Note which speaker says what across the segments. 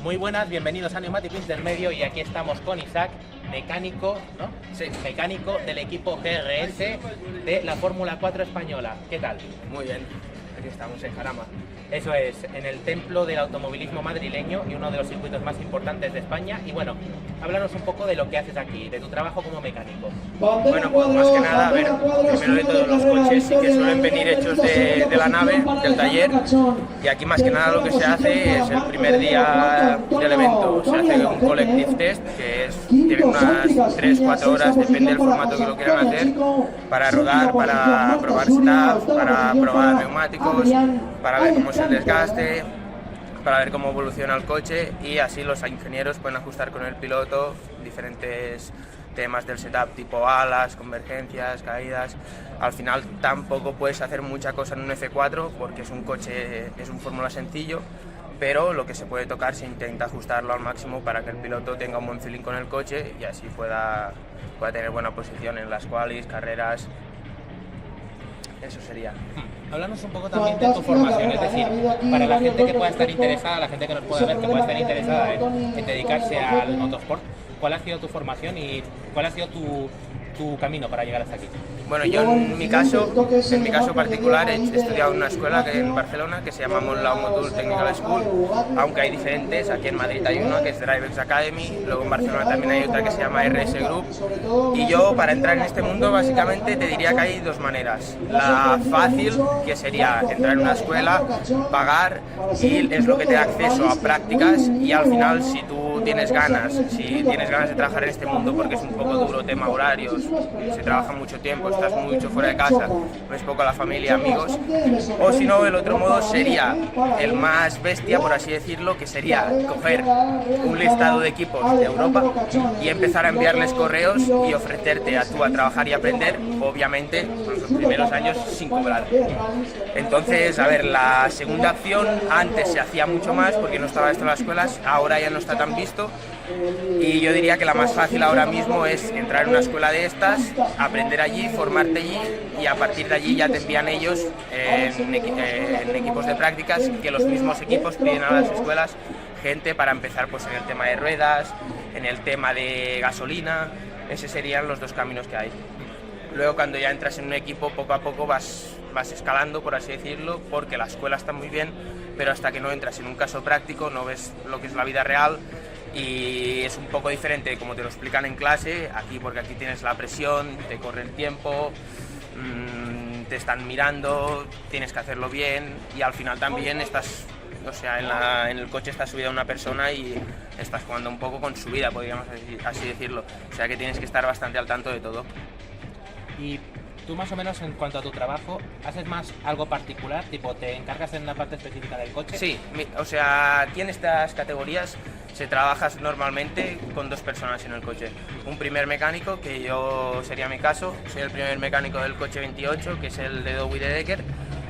Speaker 1: Muy buenas, bienvenidos a Pneumatic Intermedio y aquí estamos con Isaac, mecánico, ¿no?
Speaker 2: Sí.
Speaker 1: Mecánico del equipo GRS de la Fórmula 4 española. ¿Qué tal?
Speaker 2: Muy bien, aquí estamos en Jarama.
Speaker 1: Eso es, en el templo del automovilismo madrileño y uno de los circuitos más importantes de España. Y bueno, háblanos un poco de lo que haces aquí, de tu trabajo como mecánico.
Speaker 2: Bueno, pues más que nada, a ver, primero de todo los coches sí que suelen venir hechos de la nave, del taller, y aquí más que nada lo que se hace es el primer día del evento, se hace un collective test, que tiene unas 3-4 horas, depende del formato que lo quieran hacer, para rodar, para probar setup, para probar neumáticos, para ver cómo es el desgaste, para ver cómo evoluciona el coche, y así los ingenieros pueden ajustar con el piloto diferentes temas del setup tipo alas, convergencias, caídas. Al final tampoco puedes hacer mucha cosa en un F4 porque es un coche, es un fórmula sencillo, pero lo que se puede tocar se intenta ajustarlo al máximo para que el piloto tenga un buen feeling con el coche y así pueda tener buena posición en las qualis, carreras. Eso sería.
Speaker 1: Háblanos un poco también de tu formación, es decir, para la gente que pueda estar interesada, la gente que nos pueda ver, que pueda estar interesada en dedicarse al motorsport, ¿cuál ha sido tu formación y cuál ha sido tu camino para llegar hasta aquí?
Speaker 2: Bueno, yo en mi caso particular he estudiado en una escuela en Barcelona que se llama Monlau Motul Technical School, aunque hay diferentes. Aquí en Madrid hay una que es Drivers Academy, luego en Barcelona también hay otra que se llama RS Group, y yo para entrar en este mundo básicamente te diría que hay dos maneras. La fácil, que sería entrar en una escuela, pagar, y es lo que te da acceso a prácticas, y al final si tú tienes ganas de trabajar en este mundo, porque es un poco duro tema horarios, se trabaja mucho tiempo, estás mucho fuera de casa, ves poco a la familia, amigos, o si no, el otro modo sería el más bestia, por así decirlo, que sería coger un listado de equipos de Europa y empezar a enviarles correos y ofrecerte a trabajar y aprender, obviamente los primeros años sin cobrar. Entonces, a ver, la segunda opción antes se hacía mucho más porque no estaba esto en las escuelas, ahora ya no está tan visto. Y yo diría que la más fácil ahora mismo es entrar en una escuela de estas, aprender allí, formarte allí, y a partir de allí ya te envían ellos en equipos de prácticas, que los mismos equipos piden a las escuelas gente para empezar pues en el tema de ruedas, en el tema de gasolina. Esos serían los dos caminos que hay. Luego cuando ya entras en un equipo, poco a poco vas escalando, por así decirlo, porque la escuela está muy bien, pero hasta que no entras en un caso práctico no ves lo que es la vida real. Y es un poco diferente como te lo explican en clase aquí, porque aquí tienes la presión, te corre el tiempo, te están mirando, tienes que hacerlo bien, y al final también estás, o sea, en el coche está subida una persona y estás jugando un poco con su vida, podríamos así decirlo, o sea que tienes que estar bastante al tanto de todo.
Speaker 1: Y tú más o menos en cuanto a tu trabajo, ¿haces más algo particular? Tipo, ¿te encargas en una parte específica del coche?
Speaker 2: Sí, o sea, aquí en estas categorías se trabaja normalmente con dos personas en el coche. Un primer mecánico, que yo sería mi caso, soy el primer mecánico del coche 28, que es el de Dowie de Decker,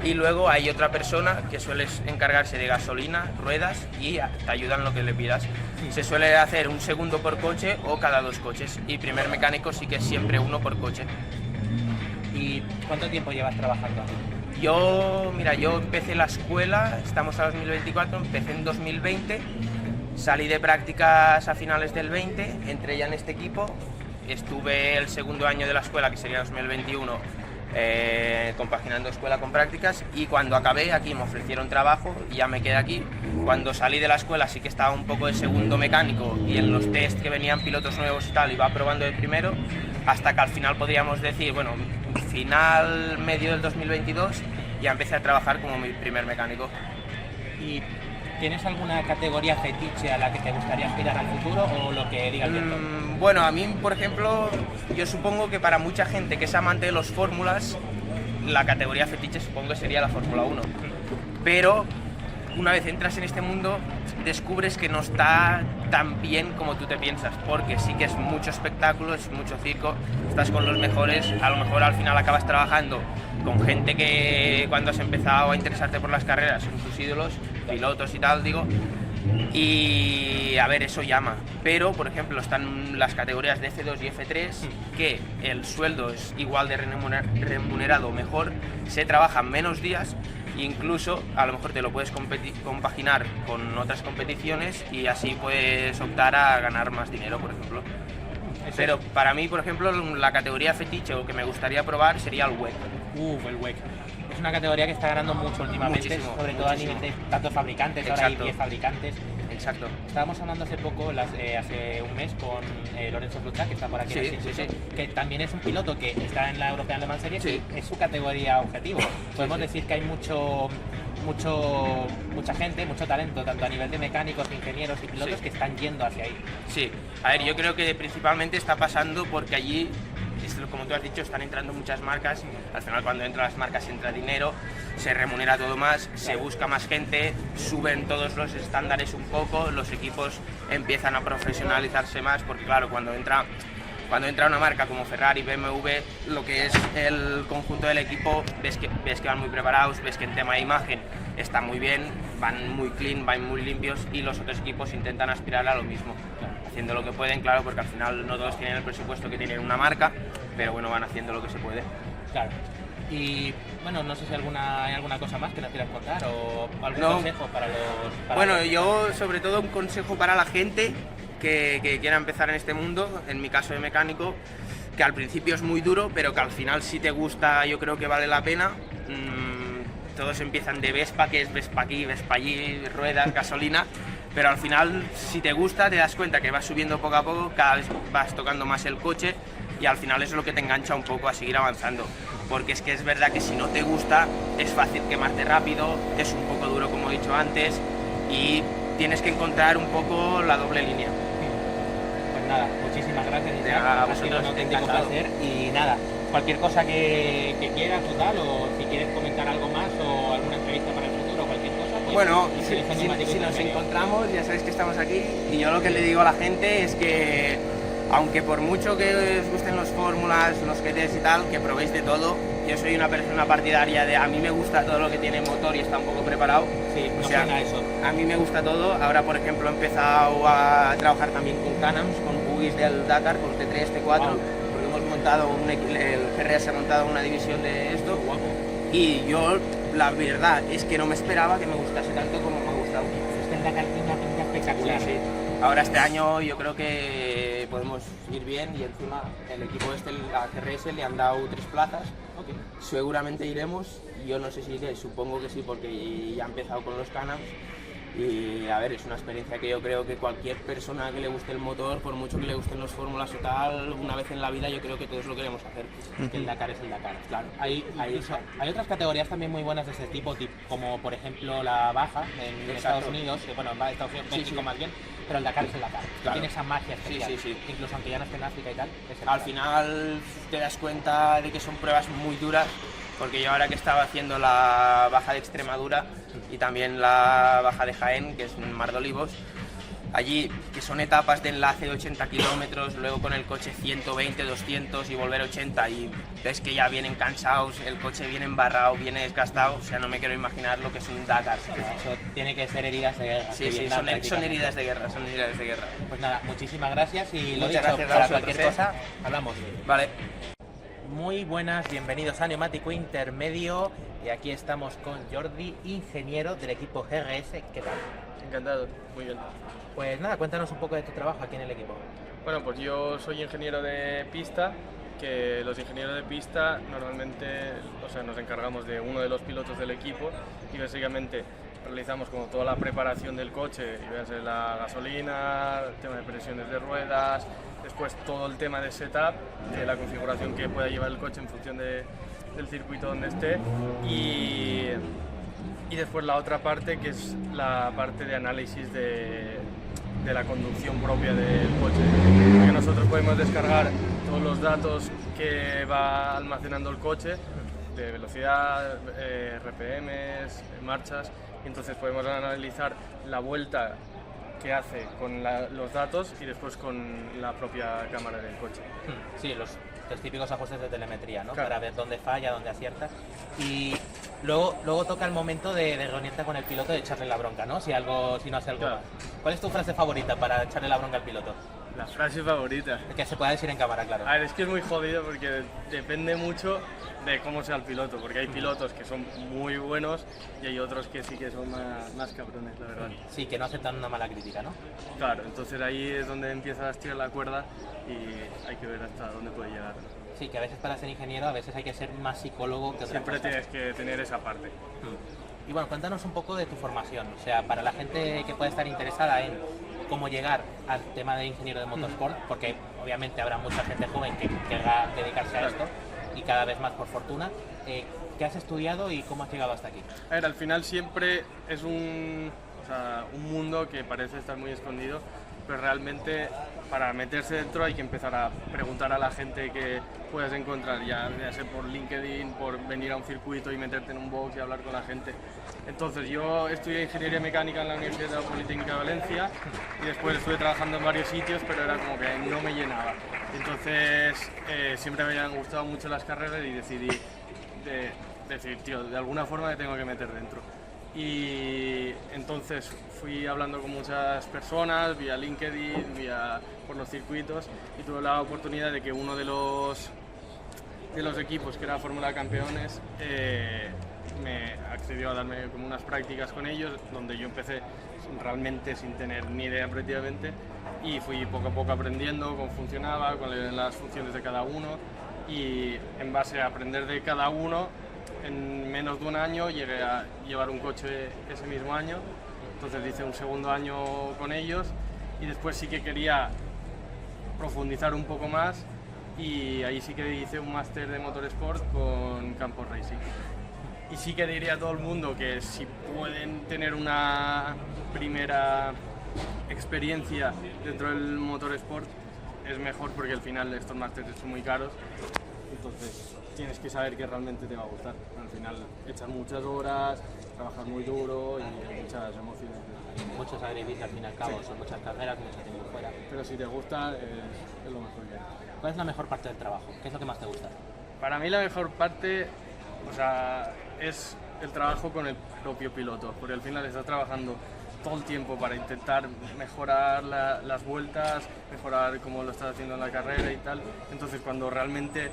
Speaker 2: y luego hay otra persona que suele encargarse de gasolina, ruedas, y te ayudan lo que le pidas. Se suele hacer un segundo por coche o cada dos coches, y primer mecánico sí que es siempre uno por coche.
Speaker 1: ¿Y cuánto tiempo llevas trabajando aquí?
Speaker 2: Yo empecé la escuela, estamos a 2024, empecé en 2020, salí de prácticas a finales del 20, entré ya en este equipo, estuve el segundo año de la escuela, que sería 2021, compaginando escuela con prácticas, y cuando acabé aquí me ofrecieron trabajo y ya me quedé aquí. Cuando salí de la escuela sí que estaba un poco de segundo mecánico, y en los test que venían pilotos nuevos y tal iba probando de primero, hasta que al final podríamos decir, bueno, final medio del 2022 ya empecé a trabajar como mi primer mecánico.
Speaker 1: ¿Y tienes alguna categoría fetiche a la que te gustaría aspirar al futuro o lo que diga el viento?
Speaker 2: Bueno, a mí, por ejemplo, yo supongo que para mucha gente que es amante de los fórmulas, la categoría fetiche supongo que sería la Fórmula 1. Pero una vez entras en este mundo, descubres que no está tan bien como tú te piensas, porque sí que es mucho espectáculo, es mucho circo, estás con los mejores, a lo mejor al final acabas trabajando con gente que cuando has empezado a interesarte por las carreras son tus ídolos, pilotos y tal, digo, y a ver, eso llama. Pero, por ejemplo, están las categorías de F2 y F3, que el sueldo es igual de remunerado o mejor, se trabajan menos días, incluso a lo mejor te lo puedes compaginar con otras competiciones y así puedes optar a ganar más dinero, por ejemplo. Pero para mí, por ejemplo, la categoría fetiche o que me gustaría probar sería el WEC.
Speaker 1: El WEC. Es una categoría que está ganando mucho últimamente, sobre todo a nivel de tantos fabricantes. Exacto. Ahora hay 10 fabricantes.
Speaker 2: Exacto.
Speaker 1: Estábamos hablando hace poco, hace un mes, con Lorenzo Flucha, que está por aquí en el circuito, que también es un piloto que está en la European Le Mans Series y es su categoría objetivo. Podemos decir que hay mucha gente, mucho talento, tanto a nivel de mecánicos, ingenieros y pilotos que están yendo hacia ahí.
Speaker 2: Sí, a ver, yo creo que principalmente está pasando porque allí, como tú has dicho, están entrando muchas marcas. Al final, cuando entran las marcas entra dinero, se remunera todo más, se busca más gente, suben todos los estándares un poco, los equipos empiezan a profesionalizarse más, porque claro, cuando entra una marca como Ferrari, BMW, lo que es el conjunto del equipo, ves que van muy preparados, ves que en tema de imagen está muy bien, van muy clean, van muy limpios, y los otros equipos intentan aspirar a lo mismo, haciendo lo que pueden, claro, porque al final no todos tienen el presupuesto que tiene una marca, pero bueno, van haciendo lo que se puede.
Speaker 1: Claro. Y bueno, no sé si hay alguna cosa más que nos quieras contar o algún consejo para los...
Speaker 2: Yo sobre todo un consejo para la gente que quiera empezar en este mundo, en mi caso de mecánico, que al principio es muy duro, pero que al final si te gusta yo creo que vale la pena. Todos empiezan de Vespa, que es Vespa aquí, Vespa allí, ruedas, gasolina, pero al final si te gusta te das cuenta que vas subiendo poco a poco, cada vez vas tocando más el coche y al final es lo que te engancha un poco a seguir avanzando, porque es que es verdad que si no te gusta es fácil quemarte rápido, es un poco duro como he dicho antes y tienes que encontrar un poco la doble línea.
Speaker 1: Pues nada, muchísimas gracias Isaac, ha sido un auténtico placer y nada, cualquier cosa que quieras o tal, o si quieres comentar algo más o alguna entrevista para el futuro o cualquier cosa, pues...
Speaker 2: Bueno, si nos encontramos ya sabéis que estamos aquí y yo lo que le digo a la gente es que aunque por mucho que os gusten los fórmulas, los GTs y tal, que probéis de todo, yo soy una persona partidaria de a mí me gusta todo lo que tiene motor y está un poco preparado.
Speaker 1: Sí, o sea, eso.
Speaker 2: A mí me gusta todo. Ahora, por ejemplo, he empezado a trabajar también con Can-Ams, con buggies del Dakar, con T3, T4, porque hemos montado el GRS ha montado una división de esto. Y yo, la verdad, es que no me esperaba que me gustase tanto como me ha gustado.
Speaker 1: Es que el Dakar tiene una pinta espectacular.
Speaker 2: Sí. Ahora este año yo creo que podemos ir bien y encima el equipo la GRS le han dado 3 plazas. Seguramente iremos, yo no sé si iré, supongo que sí porque ya he empezado con los Can-Ams y a ver, es una experiencia que yo creo que cualquier persona que le guste el motor, por mucho que le gusten los fórmulas o tal, una vez en la vida yo creo que todos lo queremos hacer.
Speaker 1: Que el Dakar es el Dakar, claro. Hay otras categorías también muy buenas de este tipo, como por ejemplo la baja en Estados Unidos, bueno, en Estados Unidos, México más bien, pero el Dakar es el Dakar, claro. Tiene esa magia especial, incluso aunque ya no esté en África y tal.
Speaker 2: Al final te das cuenta de que son pruebas muy duras, porque yo ahora que estaba haciendo la baja de Extremadura y también la baja de Jaén, que es en Mar de Olivos, allí que son etapas de enlace de 80 kilómetros, luego con el coche 120, 200 y volver 80 y ves que ya vienen cansados, el coche viene embarrado, viene desgastado, o sea, no me quiero imaginar lo que es un Dakar.
Speaker 1: Eso tiene que ser heridas de guerra.
Speaker 2: Sí, son heridas de guerra, son heridas de guerra.
Speaker 1: Pues nada, muchísimas gracias y lo
Speaker 2: dicho,
Speaker 1: gracias para cualquier cosa, hablamos.
Speaker 2: Vale.
Speaker 1: Muy buenas, bienvenidos a Neumático Intermedio y aquí estamos con Jordi, ingeniero del equipo GRS. ¿Qué tal?
Speaker 3: Encantado, muy bien.
Speaker 1: Pues nada, cuéntanos un poco de tu trabajo aquí en el equipo.
Speaker 3: Bueno, pues yo soy ingeniero de pista, que los ingenieros de pista normalmente nos encargamos de uno de los pilotos del equipo y básicamente realizamos como toda la preparación del coche, y veas la gasolina, el tema de presiones de ruedas, después todo el tema de setup, de la configuración que pueda llevar el coche en función del circuito donde esté y después la otra parte que es la parte de análisis de la conducción propia del coche, porque nosotros podemos descargar todos los datos que va almacenando el coche de velocidad, RPMs, marchas, y entonces podemos analizar la vuelta que hace con los datos y después con la propia cámara del coche.
Speaker 1: Sí, los típicos ajustes de telemetría, ¿no?
Speaker 3: Claro.
Speaker 1: Para ver dónde falla, dónde acierta. Y Luego toca el momento de reunirte con el piloto y de echarle la bronca, ¿no? Si no hace algo
Speaker 3: Claro.
Speaker 1: mal. ¿Cuál es tu frase favorita para echarle la bronca al piloto?
Speaker 3: La frase favorita.
Speaker 1: Que se pueda decir en cámara, claro.
Speaker 3: A ver, es que es muy jodido porque depende mucho de cómo sea el piloto, porque hay pilotos que son muy buenos y hay otros que sí que son más cabrones, la verdad.
Speaker 1: Sí, que no aceptan una mala crítica, ¿no?
Speaker 3: Claro, entonces ahí es donde empiezas a estirar la cuerda y hay que ver hasta dónde puede llegar.
Speaker 1: Sí, que a veces para ser ingeniero a veces hay que ser más psicólogo que otra
Speaker 3: Siempre
Speaker 1: cosa.
Speaker 3: tienes que tener esa parte.
Speaker 1: Y bueno, cuéntanos un poco de tu formación, o sea, para la gente que puede estar interesada en cómo llegar al tema de ingeniero de motorsport, porque obviamente habrá mucha gente joven que quiera dedicarse a esto y cada vez más por fortuna. ¿Qué has estudiado y cómo has llegado hasta aquí?
Speaker 3: A ver, al final siempre es un mundo que parece estar muy escondido, pero realmente para meterse dentro hay que empezar a preguntar a la gente que puedes encontrar, ya sea por LinkedIn, por venir a un circuito y meterte en un box y hablar con la gente. Entonces yo estudié Ingeniería Mecánica en la Universidad Politécnica de Valencia y después estuve trabajando en varios sitios, pero era como que no me llenaba. Entonces siempre me habían gustado mucho las carreras y decidí decir, tío, de alguna forma me tengo que meter dentro. Y entonces fui hablando con muchas personas vía LinkedIn, por los circuitos, y tuve la oportunidad de que uno de los equipos, que era Fórmula Campeones, me accedió a darme como unas prácticas con ellos, donde yo empecé realmente sin tener ni idea prácticamente, y fui poco a poco aprendiendo cómo funcionaba, cuáles eran las funciones de cada uno, y en base a aprender de cada uno, en menos de un año llegué a llevar un coche ese mismo año. Entonces hice un segundo año con ellos y después sí que quería profundizar un poco más y ahí sí que hice un máster de motorsport con Campos Racing. Y sí que diría a todo el mundo que si pueden tener una primera experiencia dentro del motorsport es mejor, porque al final estos másteres son muy caros, entonces tienes que saber que realmente te va a gustar. Al final echas muchas horas, trabajas muy duro y hay muchas emociones.
Speaker 1: Muchos sacrificios al fin y al cabo, son muchas carreras, mucho tiempo fuera.
Speaker 3: Pero si te gusta es lo mejor que hay.
Speaker 1: ¿Cuál es la mejor parte del trabajo? ¿Qué es lo que más te gusta?
Speaker 3: Para mí la mejor parte, es el trabajo con el propio piloto, porque al final estás trabajando todo el tiempo para intentar mejorar las vueltas, mejorar cómo lo estás haciendo en la carrera y tal. Entonces cuando realmente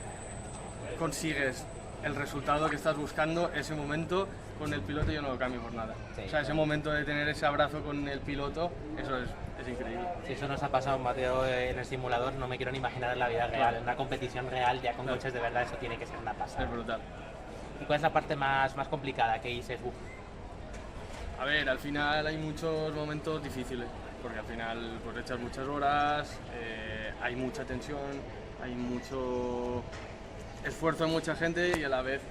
Speaker 3: consigues el resultado que estás buscando, ese momento con el piloto yo no lo cambio por nada.
Speaker 1: Sí.
Speaker 3: O sea, ese momento de tener ese abrazo con el piloto, eso es increíble.
Speaker 1: Si eso nos ha pasado, Mateo, en el simulador, no me quiero ni imaginar en la vida real.
Speaker 3: Claro.
Speaker 1: En una competición real, ya con
Speaker 3: Claro.
Speaker 1: coches de verdad, eso tiene que ser una pasada.
Speaker 3: Es brutal.
Speaker 1: ¿Y cuál es la parte más complicada que dices?
Speaker 3: A ver, al final hay muchos momentos difíciles, porque al final pues echas muchas horas, hay mucha tensión, hay mucho esfuerzo de mucha gente y a la vez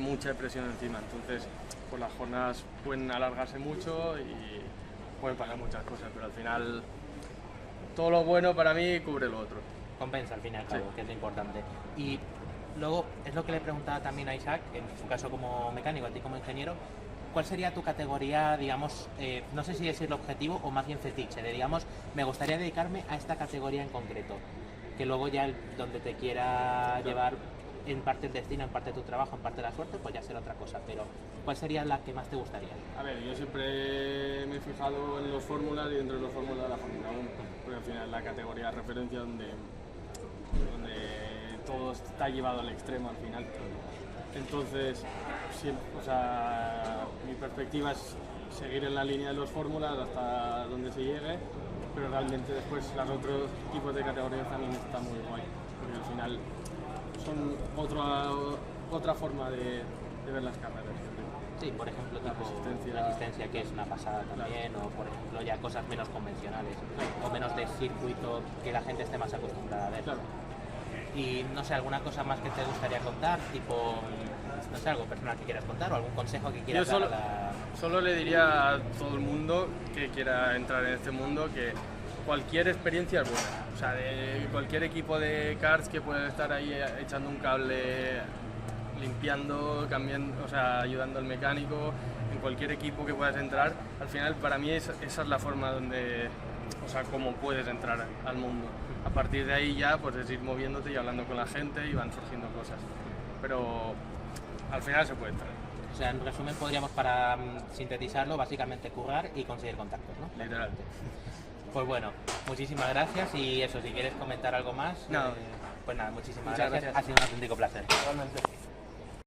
Speaker 3: mucha presión encima. Entonces, pues las jornadas pueden alargarse mucho y pueden pasar muchas cosas, pero al final todo lo bueno para mí cubre lo otro.
Speaker 1: Compensa al fin y al cabo,
Speaker 3: Sí.
Speaker 1: que es lo importante. Y luego, es lo que le preguntaba también a Isaac, en su caso como mecánico, a ti como ingeniero, ¿cuál sería tu categoría, digamos, no sé si decirlo objetivo o más bien fetiche, de digamos, me gustaría dedicarme a esta categoría en concreto, que luego ya donde te quiera llevar en parte el destino, en parte tu trabajo, en parte la suerte, pues ya será otra cosa, pero ¿cuál sería la que más te gustaría?
Speaker 3: A ver, yo siempre me he fijado en los fórmulas y dentro de los fórmulas la Fórmula 1, porque al final es la categoría de referencia donde todo está llevado al extremo al final. Entonces, mi perspectiva es seguir en la línea de los fórmulas hasta donde se llegue, pero realmente después los otros tipos de categorías también están muy guay, porque al final son otra forma de ver las carreras.
Speaker 1: Sí, por ejemplo,
Speaker 3: La
Speaker 1: tipo
Speaker 3: resistencia.
Speaker 1: la resistencia, que es una pasada también, o por ejemplo ya cosas menos convencionales, o menos de circuito que la gente esté más acostumbrada a ver.
Speaker 3: Claro.
Speaker 1: Y no sé, alguna cosa más que te gustaría contar, tipo, no sé, algo personal que quieras contar o algún consejo que quieras
Speaker 3: Yo
Speaker 1: dar a la...
Speaker 3: solo le diría a todo el mundo que quiera entrar en este mundo que cualquier experiencia es buena. O sea, de cualquier equipo de karts que pueda estar ahí echando un cable, limpiando, cambiando, o sea, ayudando al mecánico, en cualquier equipo que puedas entrar, al final para mí esa es la forma donde, o sea, cómo puedes entrar al mundo. A partir de ahí ya pues es ir moviéndote y hablando con la gente y van surgiendo cosas. Pero al final se puede entrar.
Speaker 1: O sea, en resumen podríamos, para sintetizarlo, básicamente currar y conseguir contactos, ¿no?
Speaker 3: Literal.
Speaker 1: Pues bueno, muchísimas gracias y eso, si quieres comentar algo más,
Speaker 3: No.
Speaker 1: pues nada, muchísimas
Speaker 3: Muchas
Speaker 1: gracias.
Speaker 3: gracias.
Speaker 1: Ha sido un auténtico placer.
Speaker 3: Igualmente.